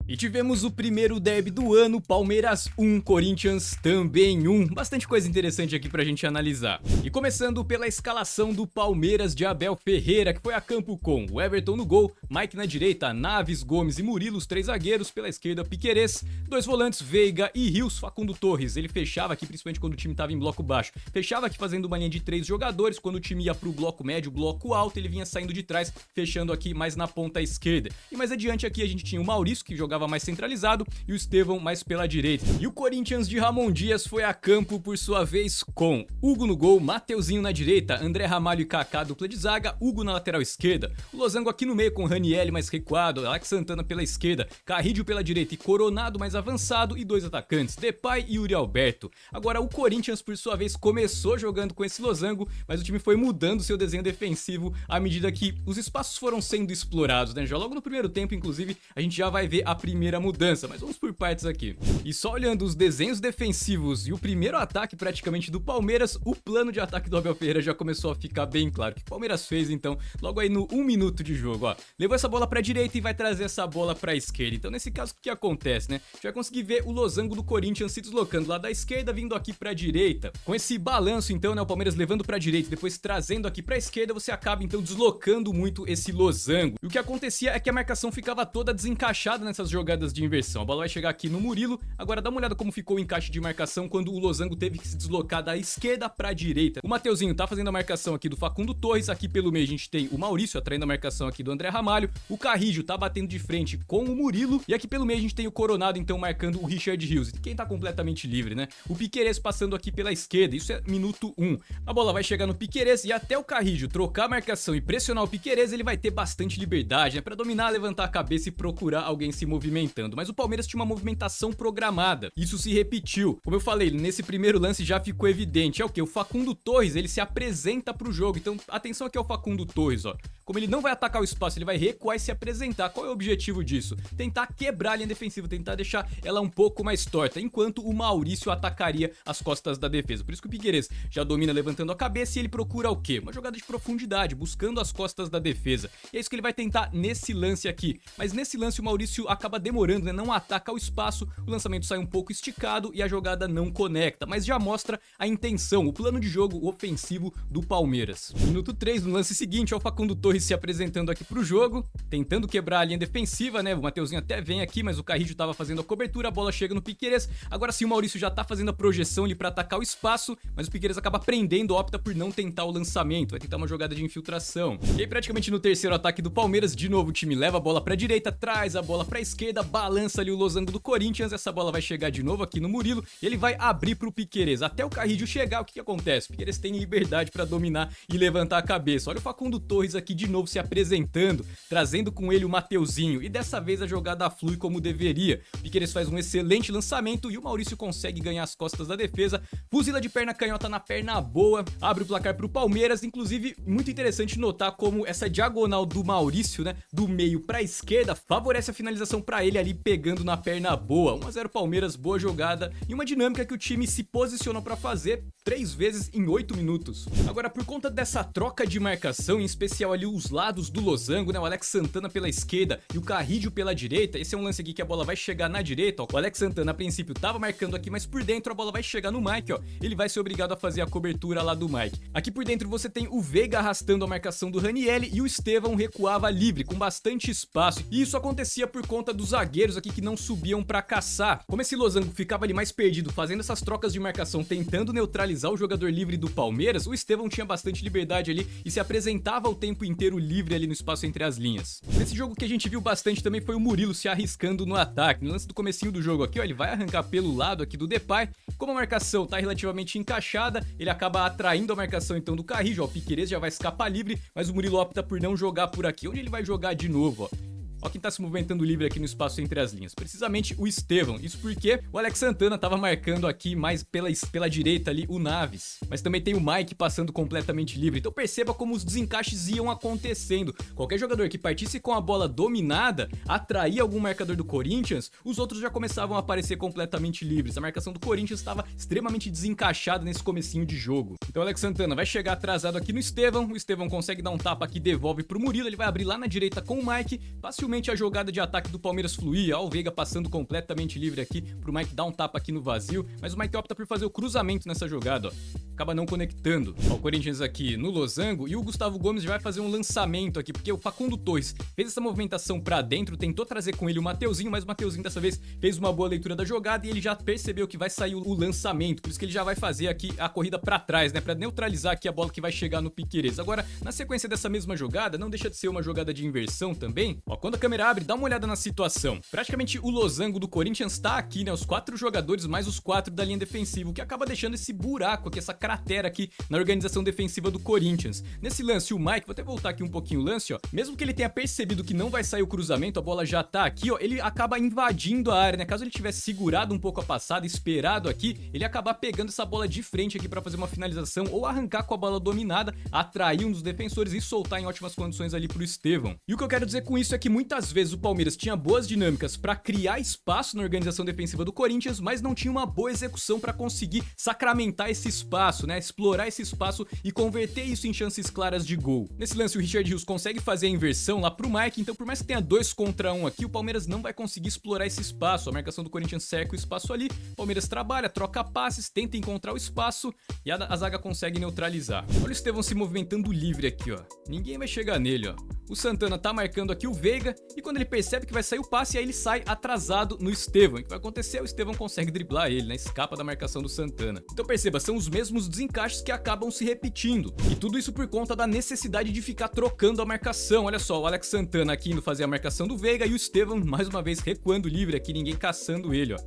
E tivemos o primeiro derby do ano, Palmeiras 1, Corinthians também 1. Bastante coisa interessante aqui pra gente analisar. E começando pela escalação do Palmeiras de Abel Ferreira, que foi a campo com o Everton no gol, Mike na direita, Naves, Gomes e Murilo, os três zagueiros, pela esquerda Piquerez, dois volantes, Veiga e Rios, Facundo Torres. Ele fechava aqui, principalmente quando o time tava em bloco baixo, fechava aqui fazendo uma linha de 3 jogadores, quando o time ia pro bloco médio, bloco alto, ele vinha saindo de trás, fechando aqui mais na ponta esquerda. E mais adiante aqui a gente tinha o Maurício, que jogava mais centralizado, e o Estevão mais pela direita. E o Corinthians de Ramon Dias foi a campo por sua vez com Hugo no gol, Mateuzinho na direita, André Ramalho e Kaká dupla de zaga, Hugo na lateral esquerda, o losango aqui no meio com Ranieri mais recuado, Alex Santana pela esquerda, Carrídio pela direita e Coronado mais avançado e dois atacantes, Depay e Yuri Alberto. Agora o Corinthians por sua vez começou jogando com esse losango, mas o time foi mudando seu desenho defensivo à medida que os espaços foram sendo explorados, né? Já logo no primeiro tempo, inclusive, a gente já vai ver a primeira mudança, mas vamos por partes aqui. E só olhando os desenhos defensivos e o primeiro ataque praticamente do Palmeiras, o plano de ataque do Abel Ferreira já começou a ficar bem claro. O que o Palmeiras fez então, logo aí no 1 minuto de jogo, ó, levou essa bola pra direita e vai trazer essa bola pra esquerda. Então nesse caso o que acontece, né? A gente vai conseguir ver o losango do Corinthians se deslocando lá da esquerda, vindo aqui pra direita. Com esse balanço então, né, o Palmeiras levando pra direita e depois trazendo aqui pra esquerda, você acaba então deslocando muito esse losango. E o que acontecia é que a marcação ficava toda desencaixada nessas jogadas de inversão. A bola vai chegar aqui no Murilo, agora dá uma olhada como ficou o encaixe de marcação quando o losango teve que se deslocar da esquerda pra direita. O Mateuzinho tá fazendo a marcação aqui do Facundo Torres, aqui pelo meio a gente tem o Maurício atraindo a marcação aqui do André Ramalho, o Carrídio tá batendo de frente com o Murilo, e aqui pelo meio a gente tem o Coronado então marcando o Richard Rios, quem tá completamente livre, né? O Piquerez passando aqui pela esquerda, isso é minuto 1. A bola vai chegar no Piquerez e até o Carrídio trocar a marcação e pressionar o Piquerez, ele vai ter bastante liberdade, né? Pra dominar, levantar a cabeça e procurar alguém se movimentando. Mas o Palmeiras tinha uma movimentação programada, isso se repetiu. Como eu falei, nesse primeiro lance já ficou evidente, é o que? O Facundo Torres, ele se apresenta pro jogo, então atenção aqui ao Facundo Torres, ó. Como ele não vai atacar o espaço, ele vai recuar e se apresentar. Qual é o objetivo disso? Tentar quebrar a linha defensiva, tentar deixar ela um pouco mais torta, enquanto o Maurício atacaria as costas da defesa. Por isso que o Piquerez já domina levantando a cabeça e ele procura o quê? Uma jogada de profundidade, buscando as costas da defesa. E é isso que ele vai tentar nesse lance aqui. Mas nesse lance o Maurício acaba demorando, né? Não ataca o espaço, o lançamento sai um pouco esticado e a jogada não conecta, mas já mostra a intenção, o plano de jogo ofensivo do Palmeiras. Minuto 3, no lance seguinte, é o Facundo Torres se apresentando aqui pro jogo, tentando quebrar a linha defensiva, né? O Mateuzinho até vem aqui, mas o Carrídio tava fazendo a cobertura, a bola chega no Piquerez. Agora sim o Maurício já tá fazendo a projeção ali pra atacar o espaço, mas o Piquerez acaba prendendo, opta por não tentar o lançamento, vai tentar uma jogada de infiltração. E aí praticamente no terceiro ataque do Palmeiras, de novo o time leva a bola pra direita, traz a bola pra esquerda, balança ali o losango do Corinthians, essa bola vai chegar de novo aqui no Murilo e ele vai abrir pro Piquerez. Até o Carrídio chegar, o que acontece? O Piquerez tem liberdade pra dominar e levantar a cabeça. Olha o Facundo Torres aqui de novo se apresentando, trazendo com ele o Mateuzinho, e dessa vez a jogada flui como deveria. O Piquerez faz um excelente lançamento e o Maurício consegue ganhar as costas da defesa, fuzila de perna canhota na perna boa, abre o placar pro Palmeiras. Inclusive, muito interessante notar como essa diagonal do Maurício, né, do meio pra esquerda, favorece a finalização pra ele ali pegando na perna boa. 1 a 0 Palmeiras, boa jogada e uma dinâmica que o time se posicionou pra fazer 3 vezes em 8 minutos. Agora, por conta dessa troca de marcação, em especial ali os lados do losango, né, o Alex Santana pela esquerda e o Carrídio pela direita, esse é um lance aqui que a bola vai chegar na direita, ó. O Alex Santana a princípio tava marcando aqui, mas por dentro a bola vai chegar no Mike, ó. Ele vai ser obrigado a fazer a cobertura lá do Mike. Aqui por dentro você tem o Veiga arrastando a marcação do Ranieri e o Estevão recuava livre, com bastante espaço. E isso acontecia por conta dos zagueiros aqui que não subiam pra caçar. Como esse losango ficava ali mais perdido, fazendo essas trocas de marcação, tentando neutralizar o jogador livre do Palmeiras, o Estevão tinha bastante liberdade ali e se apresentava o tempo inteiro livre ali no espaço entre as linhas. Nesse jogo que a gente viu bastante também foi o Murilo se arriscando no ataque. No lance do comecinho do jogo aqui, ó, ele vai arrancar pelo lado aqui do Depay. Como a marcação tá relativamente encaixada, ele acaba atraindo a marcação então do Carrídio, ó, o Piquerez já vai escapar livre, mas o Murilo opta por não jogar por aqui. Onde ele vai jogar de novo, ó? Ó quem tá se movimentando livre aqui no espaço entre as linhas, precisamente o Estevão. Isso porque o Alex Santana tava marcando aqui mais pela direita ali o Naves, mas também tem o Mike passando completamente livre. Então perceba como os desencaixes iam acontecendo. Qualquer jogador que partisse com a bola dominada, atraía algum marcador do Corinthians, os outros já começavam a aparecer completamente livres. A marcação do Corinthians estava extremamente desencaixada nesse comecinho de jogo. Então o Alex Santana vai chegar atrasado aqui no Estevão, o Estevão consegue dar um tapa aqui, devolve pro Murilo, ele vai abrir lá na direita com o Mike, facilmente facilmente a jogada de ataque do Palmeiras fluía. Ó, o Veiga passando completamente livre aqui pro Mike dar um tapa aqui no vazio, mas o Mike opta por fazer o cruzamento nessa jogada, ó. Acaba não conectando. Ó, o Corinthians aqui no losango e o Gustavo Gomes já vai fazer um lançamento aqui, porque o Facundo Torres fez essa movimentação pra dentro, tentou trazer com ele o Mateuzinho, mas o Mateuzinho dessa vez fez uma boa leitura da jogada e ele já percebeu que vai sair o lançamento, por isso que ele já vai fazer aqui a corrida pra trás, né, pra neutralizar aqui a bola que vai chegar no Piquerez. Agora, na sequência dessa mesma jogada, não deixa de ser uma jogada de inversão também. Ó, quando a câmera abre, dá uma olhada na situação. Praticamente o losango do Corinthians tá aqui, né, os 4 jogadores mais os 4 da linha defensiva, o que acaba deixando esse buraco aqui, essa cratera aqui na organização defensiva do Corinthians. Nesse lance, o Mike, vou até voltar aqui um pouquinho o lance, ó, mesmo que ele tenha percebido que não vai sair o cruzamento, a bola já tá aqui, ó, ele acaba invadindo a área, né, caso ele tivesse segurado um pouco a passada, esperado aqui, ele ia acabar pegando essa bola de frente aqui pra fazer uma finalização ou arrancar com a bola dominada, atrair um dos defensores e soltar em ótimas condições ali pro Estevão. E o que eu quero dizer com isso é que muitas vezes o Palmeiras tinha boas dinâmicas pra criar espaço na organização defensiva do Corinthians, mas não tinha uma boa execução pra conseguir sacramentar esse espaço, né, explorar esse espaço e converter isso em chances claras de gol. Nesse lance o Richard Rios consegue fazer a inversão lá pro Mike, então por mais que tenha 2 contra 1 aqui, o Palmeiras não vai conseguir explorar esse espaço. A marcação do Corinthians cerca o espaço ali, o Palmeiras trabalha, troca passes, tenta encontrar o espaço e a zaga consegue neutralizar. Olha o Estevão se movimentando livre aqui, ó. Ninguém vai chegar nele, ó. O Santana tá marcando aqui o Veiga e quando ele percebe que vai sair o passe, aí ele sai atrasado no Estevão. O que vai acontecer? O Estevão consegue driblar ele, né? Escapa da marcação do Santana. Então perceba, são os mesmos desencaixes que acabam se repetindo. E tudo isso por conta da necessidade de ficar trocando a marcação. Olha só, o Alex Santana aqui indo fazer a marcação do Veiga e o Estevão mais uma vez recuando livre aqui, ninguém caçando ele, ó.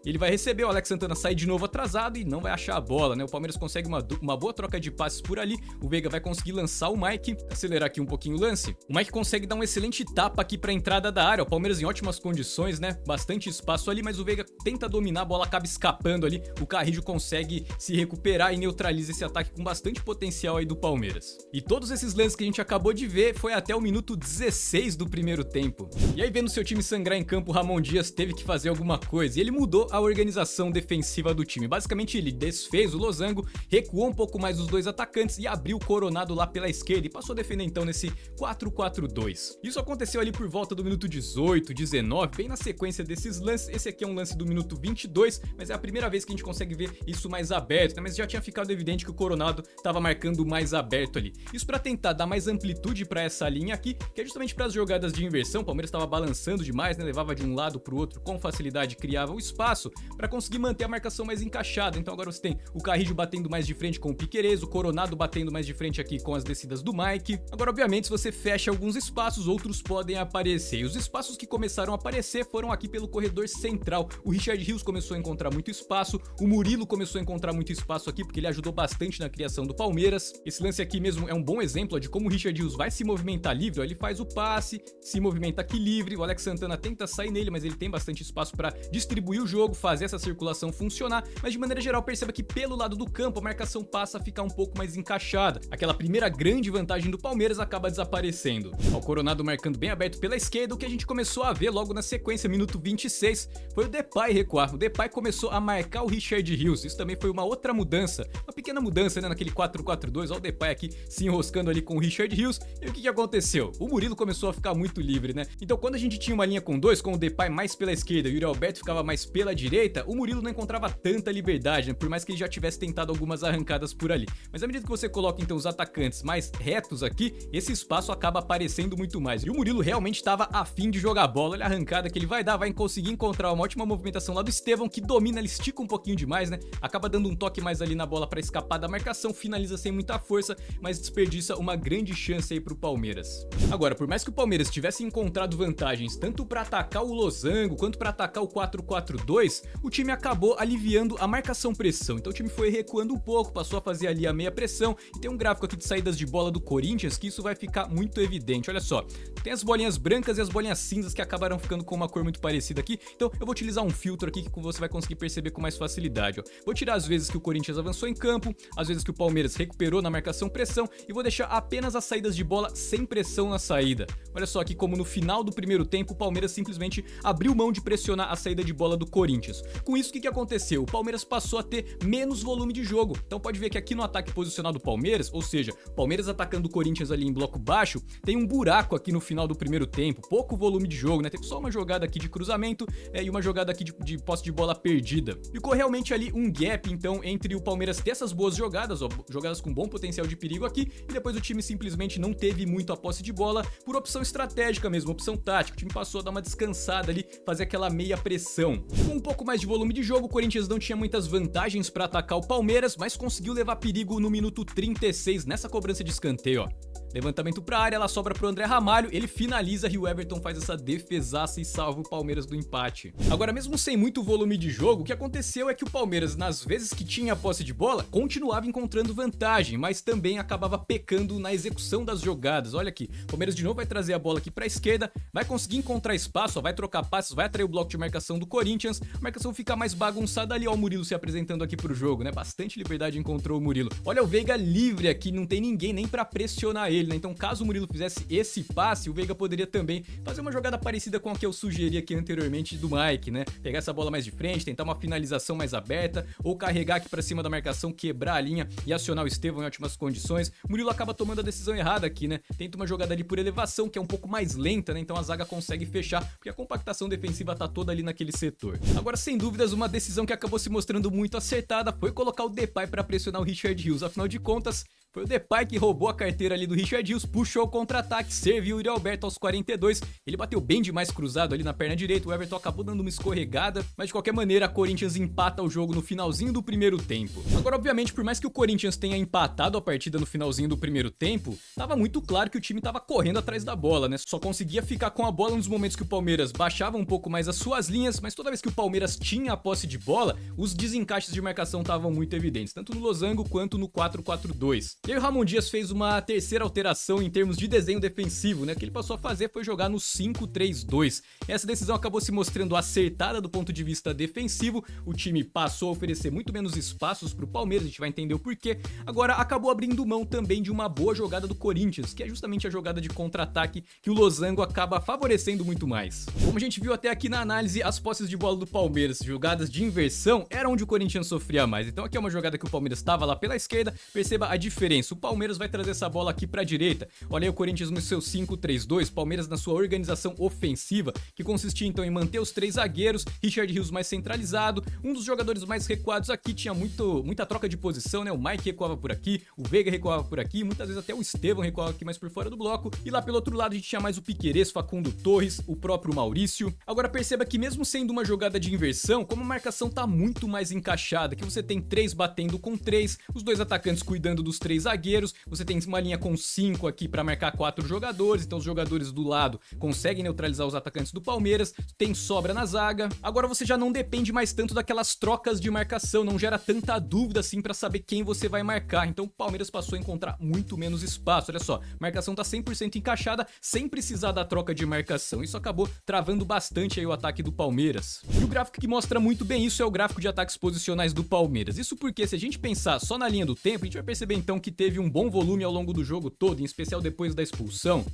Ele vai receber, o Alex Santana sai de novo atrasado e não vai achar a bola, né? O Palmeiras consegue uma boa troca de passes por ali, o Veiga vai conseguir lançar o Mike, acelerar aqui um pouquinho o lance. O Mike consegue dar um excelente tapa aqui pra entrada da área, o Palmeiras em ótimas condições, né? Bastante espaço ali, mas o Veiga tenta dominar, a bola acaba escapando ali, o Carrillo consegue se recuperar e neutraliza esse ataque com bastante potencial aí do Palmeiras. E todos esses lances que a gente acabou de ver foi até o minuto 16 do primeiro tempo. E aí vendo seu time sangrar em campo, o Ramon Dias teve que fazer alguma coisa e ele mudou a organização defensiva do time. Basicamente ele desfez o losango, recuou um pouco mais os 2 atacantes e abriu o Coronado lá pela esquerda e passou a defender então nesse 4-4-2. Isso aconteceu ali por volta do minuto 18, 19, bem na sequência desses lances. Esse aqui é um lance do minuto 22, mas é a primeira vez que a gente consegue ver isso mais aberto, né? Mas já tinha ficado evidente que o Coronado estava marcando mais aberto ali. Isso para tentar dar mais amplitude para essa linha aqui, que é justamente para as jogadas de inversão. O Palmeiras estava balançando demais, né? Levava de um lado para o outro com facilidade, criava o espaço para conseguir manter a marcação mais encaixada. Então agora você tem o Carrillo batendo mais de frente com o Piquerez, o Coronado batendo mais de frente aqui com as descidas do Mike. Agora obviamente se você fecha alguns espaços, outros podem aparecer. E os espaços que começaram a aparecer foram aqui pelo corredor central. O Richard Rios começou a encontrar muito espaço, o Murilo começou a encontrar muito espaço aqui porque ele ajudou bastante na criação do Palmeiras. Esse lance aqui mesmo é um bom exemplo, ó, de como o Richard Rios vai se movimentar livre, ó. Ele faz o passe, se movimenta aqui livre, o Alex Santana tenta sair nele, mas ele tem bastante espaço para distribuir o jogo, fazer essa circulação funcionar, mas de maneira geral perceba que pelo lado do campo a marcação passa a ficar um pouco mais encaixada. Aquela primeira grande vantagem do Palmeiras acaba desaparecendo. O Coronado marcando bem aberto pela esquerda, o que a gente começou a ver logo na sequência, minuto 26, foi o Depay recuar. O Depay começou a marcar o Richard Rios, isso também foi uma outra mudança, uma pequena mudança, né, naquele 4-4-2, ó, o Depay aqui se enroscando ali com o Richard Rios, e o que aconteceu? O Murilo começou a ficar muito livre, né? Então quando a gente tinha uma linha com 2, com o Depay mais pela esquerda e o Yuri Alberto ficava mais pela direita, o Murilo não encontrava tanta liberdade, né? Por mais que ele já tivesse tentado algumas arrancadas por ali. Mas à medida que você coloca então os atacantes mais retos aqui, esse espaço acaba aparecendo muito mais. E o Murilo realmente estava afim de jogar bola. Olha a arrancada que ele vai dar, vai conseguir encontrar uma ótima movimentação lá do Estevão, que domina, ele estica um pouquinho demais, né? Acaba dando um toque mais ali na bola para escapar da marcação, finaliza sem muita força, mas desperdiça uma grande chance aí pro Palmeiras. Agora, por mais que o Palmeiras tivesse encontrado vantagens tanto para atacar o losango quanto para atacar o 4-4-2, o time acabou aliviando a marcação-pressão. Então o time foi recuando um pouco, passou a fazer ali a meia pressão, e tem um gráfico aqui de saídas de bola do Corinthians que isso vai ficar muito evidente. Olha só, tem as bolinhas brancas e as bolinhas cinzas que acabaram ficando com uma cor muito parecida aqui, então eu vou utilizar um filtro aqui que você vai conseguir perceber com mais facilidade, ó. Vou tirar as vezes que o Corinthians avançou em campo, as vezes que o Palmeiras recuperou na marcação-pressão, e vou deixar apenas as saídas de bola sem pressão na saída. Olha só aqui como no final do primeiro tempo o Palmeiras simplesmente abriu mão de pressionar a saída de bola do Corinthians. Corinthians. Com isso, o que aconteceu? O Palmeiras passou a ter menos volume de jogo. Então pode ver que aqui no ataque posicional do Palmeiras, ou seja, o Palmeiras atacando o Corinthians ali em bloco baixo, tem um buraco aqui no final do primeiro tempo, pouco volume de jogo, né? Teve só uma jogada aqui de cruzamento e uma jogada aqui de posse de bola perdida. Ficou realmente ali um gap, então, entre o Palmeiras ter essas boas jogadas, ó, jogadas com bom potencial de perigo aqui, e depois o time simplesmente não teve muito a posse de bola por opção estratégica mesmo, opção tática. O time passou a dar uma descansada ali, fazer aquela meia pressão. Com um pouco mais de volume de jogo, o Corinthians não tinha muitas vantagens para atacar o Palmeiras, mas conseguiu levar perigo no minuto 36 nessa cobrança de escanteio, ó. Levantamento pra área, ela sobra pro André Ramalho, ele finaliza e o Everton faz essa defesaça e salva o Palmeiras do empate. Agora, mesmo sem muito volume de jogo, o que aconteceu é que o Palmeiras, nas vezes que tinha a posse de bola, continuava encontrando vantagem, mas também acabava pecando na execução das jogadas. Olha aqui, o Palmeiras de novo vai trazer a bola aqui pra esquerda, vai conseguir encontrar espaço, ó, vai trocar passes, vai atrair o bloco de marcação do Corinthians, a marcação fica mais bagunçada ali, ó, o Murilo se apresentando aqui pro jogo, né? Bastante liberdade encontrou o Murilo. Olha o Veiga livre aqui, não tem ninguém nem pra pressionar ele, né? Então, caso o Murilo fizesse esse passe, o Veiga poderia também fazer uma jogada parecida com a que eu sugeri aqui anteriormente do Mike, né? Pegar essa bola mais de frente, tentar uma finalização mais aberta, ou carregar aqui pra cima da marcação, quebrar a linha e acionar o Estevão em ótimas condições. O Murilo acaba tomando a decisão errada aqui, né? Tenta uma jogada ali por elevação, que é um pouco mais lenta, né? Então a zaga consegue fechar, porque a compactação defensiva tá toda ali naquele setor. Agora, sem dúvidas, uma decisão que acabou se mostrando muito acertada foi colocar o Depay pra pressionar o Richard Rios. Afinal de contas, foi o Depay que roubou a carteira ali do Richard Rios, puxou o contra-ataque, serviu o Yuri Alberto aos 42, ele bateu bem demais cruzado ali na perna direita, o Everton acabou dando uma escorregada, mas de qualquer maneira a Corinthians empata o jogo no finalzinho do primeiro tempo. Agora, obviamente, por mais que o Corinthians tenha empatado a partida no finalzinho do primeiro tempo, tava muito claro que o time tava correndo atrás da bola, né? Só conseguia ficar com a bola nos momentos que o Palmeiras baixava um pouco mais as suas linhas, mas toda vez que o Palmeiras tinha a posse de bola, os desencaixes de marcação estavam muito evidentes, tanto no losango quanto no 4-4-2. E aí o Ramon Dias fez uma terceira alteração em termos de desenho defensivo, né? O que ele passou a fazer foi jogar no 5-3-2. Essa decisão acabou se mostrando acertada do ponto de vista defensivo, o time passou a oferecer muito menos espaços pro Palmeiras, a gente vai entender o porquê. Agora acabou abrindo mão também de uma boa jogada do Corinthians, que é justamente a jogada de contra-ataque que o losango acaba favorecendo muito mais. Como a gente viu até aqui na análise, as posses de bola do Palmeiras, jogadas de inversão, era onde o Corinthians sofria mais. Então aqui é uma jogada que o Palmeiras estava lá pela esquerda, perceba a diferença, o Palmeiras vai trazer essa bola aqui pra direita. Olha aí o Corinthians no seu 5-3-2, Palmeiras na sua organização ofensiva, que consistia então em manter os três zagueiros, Richard Rios mais centralizado, um dos jogadores mais recuados aqui tinha muita troca de posição, né? O Mike recuava por aqui, o Veiga recuava por aqui, muitas vezes até o Estevão recuava aqui mais por fora do bloco, e lá pelo outro lado a gente tinha mais o Piquerez, Facundo Torres, o próprio Maurício. Agora perceba que mesmo sendo uma jogada de inversão, como a marcação tá muito mais encaixada, que você tem três batendo com três, os dois atacantes cuidando dos três zagueiros, você tem uma linha com 5 aqui para marcar 4 jogadores, então os jogadores do lado conseguem neutralizar os atacantes do Palmeiras, tem sobra na zaga. Agora você já não depende mais tanto daquelas trocas de marcação, não gera tanta dúvida assim para saber quem você vai marcar, então o Palmeiras passou a encontrar muito menos espaço. Olha só, a marcação tá 100% encaixada sem precisar da troca de marcação, isso acabou travando bastante aí o ataque do Palmeiras. E o gráfico que mostra muito bem isso é o gráfico de ataques posicionais do Palmeiras, isso porque se a gente pensar só na linha do tempo, a gente vai perceber então que teve um bom volume ao longo do jogo todo, em especial depois da expulsão.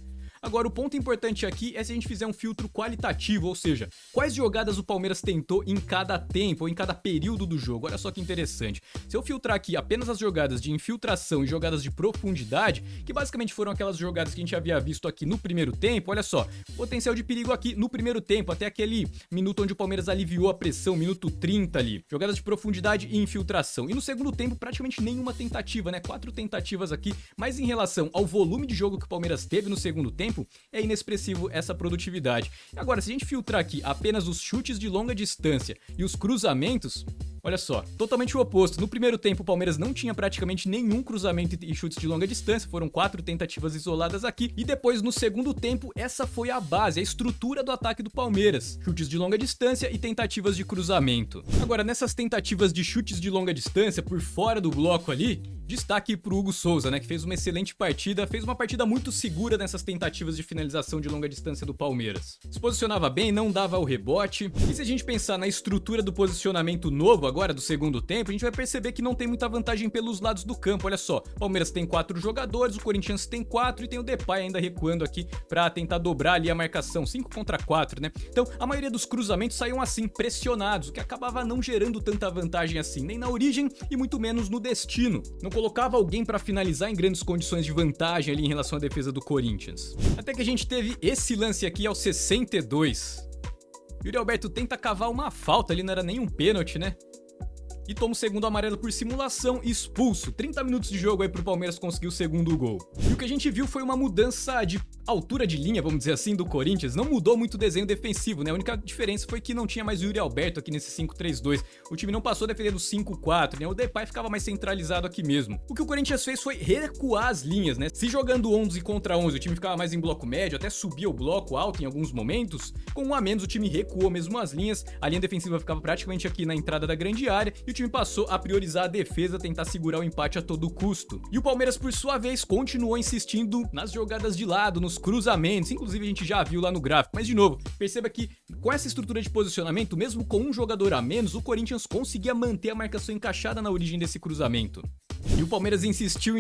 Agora, o ponto importante aqui é se a gente fizer um filtro qualitativo, ou seja, quais jogadas o Palmeiras tentou em cada tempo ou em cada período do jogo. Olha só que interessante. Se eu filtrar aqui apenas as jogadas de infiltração e jogadas de profundidade, que basicamente foram aquelas jogadas que a gente havia visto aqui no primeiro tempo, olha só, potencial de perigo aqui no primeiro tempo, até aquele minuto onde o Palmeiras aliviou a pressão, minuto 30 ali. Jogadas de profundidade e infiltração. E no segundo tempo, praticamente nenhuma tentativa, né? 4 tentativas aqui, mas em relação ao volume de jogo que o Palmeiras teve no segundo tempo, é inexpressivo essa produtividade. Agora, se a gente filtrar aqui apenas os chutes de longa distância e os cruzamentos, olha só, totalmente o oposto. No primeiro tempo o Palmeiras não tinha praticamente nenhum cruzamento e chutes de longa distância, foram 4 tentativas isoladas aqui, e depois no segundo tempo essa foi a base, a estrutura do ataque do Palmeiras, chutes de longa distância e tentativas de cruzamento. Agora, nessas tentativas de chutes de longa distância por fora do bloco ali, Destaque pro Hugo Souza, né, que fez uma excelente partida, fez uma partida muito segura nessas tentativas de finalização de longa distância do Palmeiras. Se posicionava bem, não dava o rebote. E se a gente pensar na estrutura do posicionamento novo agora do segundo tempo, a gente vai perceber que não tem muita vantagem pelos lados do campo. Olha só, o Palmeiras tem 4 jogadores, o Corinthians tem 4 e tem o Depay ainda recuando aqui pra tentar dobrar ali a marcação, 5 contra 4, né? Então, a maioria dos cruzamentos saíam assim, pressionados, o que acabava não gerando tanta vantagem assim, nem na origem e muito menos no destino. Não colocava alguém pra finalizar em grandes condições de vantagem ali em relação à defesa do Corinthians. Até que a gente teve esse lance aqui aos 62. Yuri Alberto tenta cavar uma falta ali, não era nem um pênalti, né? E toma o segundo amarelo por simulação e expulso. 30 minutos de jogo aí pro Palmeiras conseguir o segundo gol. E o que a gente viu foi uma mudança de altura de linha, vamos dizer assim, do Corinthians. Não mudou muito o desenho defensivo, né? A única diferença foi que não tinha mais o Yuri Alberto aqui nesse 5-3-2. O time não passou a defender do 5-4, né? O Depay ficava mais centralizado aqui mesmo. O que o Corinthians fez foi recuar as linhas, né? Se jogando 11 contra 11 o time ficava mais em bloco médio, até subia o bloco alto em alguns momentos, com um a menos o time recuou mesmo as linhas, a linha defensiva ficava praticamente aqui na entrada da grande área e o time passou a priorizar a defesa, tentar segurar o empate a todo custo. E o Palmeiras, por sua vez, continuou insistindo nas jogadas de lado, nos cruzamentos, inclusive a gente já viu lá no gráfico, mas de novo, perceba que com essa estrutura de posicionamento, mesmo com um jogador a menos, o Corinthians conseguia manter a marcação encaixada na origem desse cruzamento. E o Palmeiras insistiu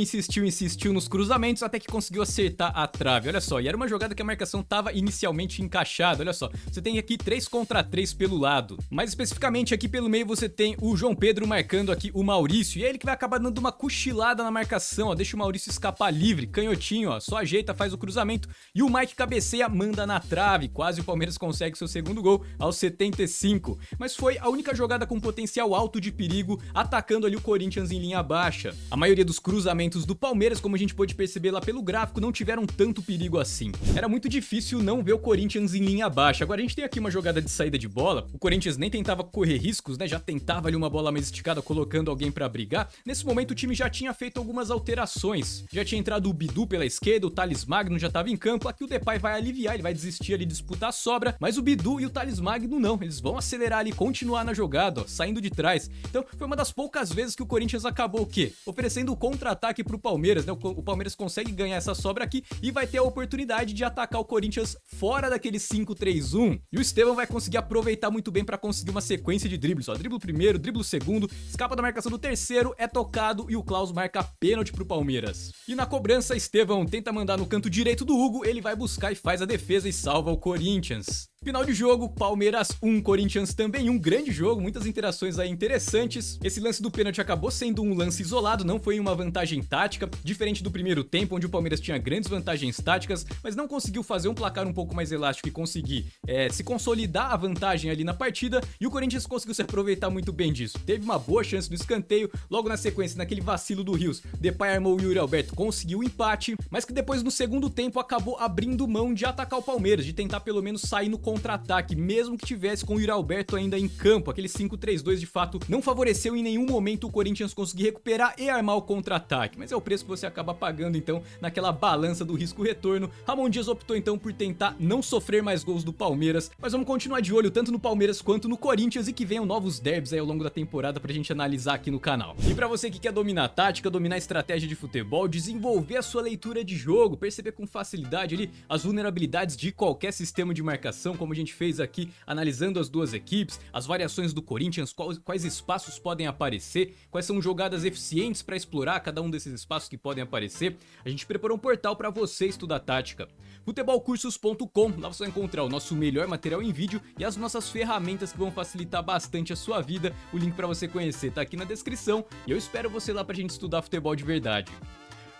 nos cruzamentos até que conseguiu acertar a trave, olha só, e era uma jogada que a marcação estava inicialmente encaixada, olha só, você tem aqui 3 contra 3 pelo lado, mais especificamente aqui pelo meio você tem o João Pedro marcando aqui o Maurício, e é ele que vai acabar dando uma cochilada na marcação, ó, deixa o Maurício escapar livre, canhotinho, ó, só ajeita, faz o cruzamento, e o Mike cabeceia, manda na trave, quase o Palmeiras consegue seu segundo gol aos 75, mas foi a única jogada com potencial alto de perigo, atacando ali o Corinthians em linha baixa. A maioria dos cruzamentos do Palmeiras, como a gente pôde perceber lá pelo gráfico, não tiveram tanto perigo assim. Era muito difícil não ver o Corinthians em linha baixa. Agora a gente tem aqui uma jogada de saída de bola, o Corinthians nem tentava correr riscos, né? Já tentava ali uma bola mais esticada, colocando alguém pra brigar. Nesse momento o time já tinha feito algumas alterações. Já tinha entrado o Bidu pela esquerda, o Thales Magno já tava em campo. Aqui o Depay vai aliviar, ele vai desistir ali de disputar a sobra, mas o Bidu e o Thales Magno não, eles vão acelerar ali, continuar na jogada, ó, saindo de trás. Então foi uma das poucas vezes que o Corinthians acabou o quê? Oferecendo o contra-ataque pro Palmeiras, né? O Palmeiras consegue ganhar essa sobra aqui e vai ter a oportunidade de atacar o Corinthians fora daquele 5-3-1. E o Estevão vai conseguir aproveitar muito bem para conseguir uma sequência de dribles, ó. Dribla o primeiro, dribla o segundo, escapa da marcação do terceiro, é tocado e o Klaus marca pênalti pro Palmeiras. E na cobrança, Estevão tenta mandar no canto direito do Hugo, ele vai buscar e faz a defesa e salva o Corinthians. Final de jogo, Palmeiras 1, Corinthians também 1, grande jogo, muitas interações aí interessantes. Esse lance do pênalti acabou sendo um lance isolado, não foi uma vantagem tática, diferente do primeiro tempo, onde o Palmeiras tinha grandes vantagens táticas, mas não conseguiu fazer um placar um pouco mais elástico e conseguir se consolidar a vantagem ali na partida, e o Corinthians conseguiu se aproveitar muito bem disso. Teve uma boa chance no escanteio, logo na sequência, naquele vacilo do Rios, Depay armou o Yuri Alberto, conseguiu o empate, mas que depois no segundo tempo acabou abrindo mão de atacar o Palmeiras, de tentar pelo menos sair no contra-ataque, mesmo que tivesse com o Yuri Alberto ainda em campo. Aquele 5-3-2 de fato não favoreceu em nenhum momento o Corinthians conseguir recuperar e armar o contra-ataque, mas é o preço que você acaba pagando então naquela balança do risco-retorno. Ramon Dias optou então por tentar não sofrer mais gols do Palmeiras, mas vamos continuar de olho tanto no Palmeiras quanto no Corinthians e que venham novos derbys aí ao longo da temporada pra gente analisar aqui no canal. E pra você que quer dominar a tática, dominar a estratégia de futebol, desenvolver a sua leitura de jogo, perceber com facilidade ali as vulnerabilidades de qualquer sistema de marcação, como a gente fez aqui, analisando as duas equipes, as variações do Corinthians, quais espaços podem aparecer, quais são jogadas eficientes para explorar cada um desses espaços que podem aparecer. A gente preparou um portal para você estudar tática. Futebolcursos.com, lá você vai encontrar o nosso melhor material em vídeo e as nossas ferramentas que vão facilitar bastante a sua vida. O link para você conhecer tá aqui na descrição e eu espero você lá pra gente estudar futebol de verdade.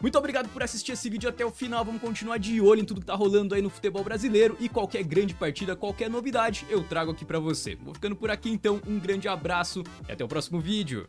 Muito obrigado por assistir esse vídeo até o final, vamos continuar de olho em tudo que tá rolando aí no futebol brasileiro e qualquer grande partida, qualquer novidade eu trago aqui pra você. Vou ficando por aqui então, um grande abraço e até o próximo vídeo.